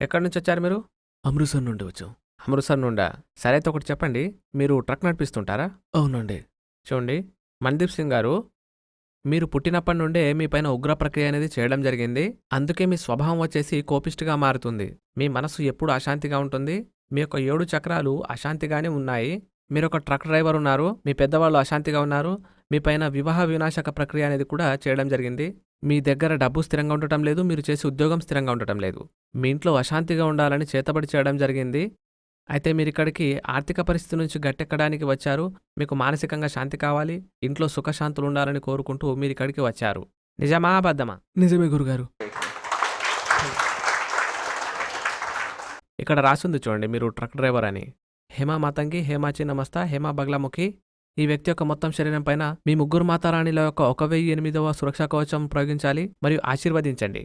ఎక్కడి నుంచి వచ్చారు మీరు? అమృత్సర్ నుండి వచ్చాం. అమృత్సర్ నుండా? సరే అయితే ఒకటి చెప్పండి, మీరు ట్రక్ నడిపిస్తుంటారా? అవునండి. చూడండి, మన్‌దీప్ సింగ్ గారు, మీరు పుట్టినప్పటి నుండే మీ పైన ఉగ్ర ప్రక్రియ అనేది చేయడం జరిగింది. అందుకే మీ స్వభావం వచ్చేసి కోపిష్టిగా మారుతుంది. మీ మనసు ఎప్పుడు అశాంతిగా ఉంటుంది. మీ యొక్క 7 చక్రాలు అశాంతిగానే ఉన్నాయి. మీరొక ట్రక్ డ్రైవర్ ఉన్నారు. మీ పెద్దవాళ్ళు అశాంతిగా ఉన్నారు. మీ పైన వివాహ వినాశక ప్రక్రియ అనేది కూడా చేయడం జరిగింది. మీ దగ్గర డబ్బు స్థిరంగా ఉండటం లేదు. మీరు చేసే ఉద్యోగం స్థిరంగా ఉండటం లేదు. మీ ఇంట్లో అశాంతిగా ఉండాలని చేతబడి చేయడం జరిగింది. అయితే మీరిక్కడికి ఆర్థిక పరిస్థితి నుంచి గట్టెక్కడానికి వచ్చారు. మీకు మానసికంగా శాంతి కావాలి. ఇంట్లో సుఖశాంతులు ఉండాలని కోరుకుంటూ మీరిక్కడికి వచ్చారు. నిజమా? అబద్ధమా? నిజమే గురుగారు. ఇక్కడ రాసుంది చూడండి, మీరు ట్రక్ డ్రైవర్ అని. హేమా మాతంగి, హేమాచి నమస్త, హేమా బగ్లాముఖి. ఈ వ్యక్తి యొక్క మొత్తం శరీరం పైన మీ ముగ్గురు మాతారాణిల యొక్క 1008వ సురక్షా కవచం ప్రయోగించాలి మరియు ఆశీర్వదించండి.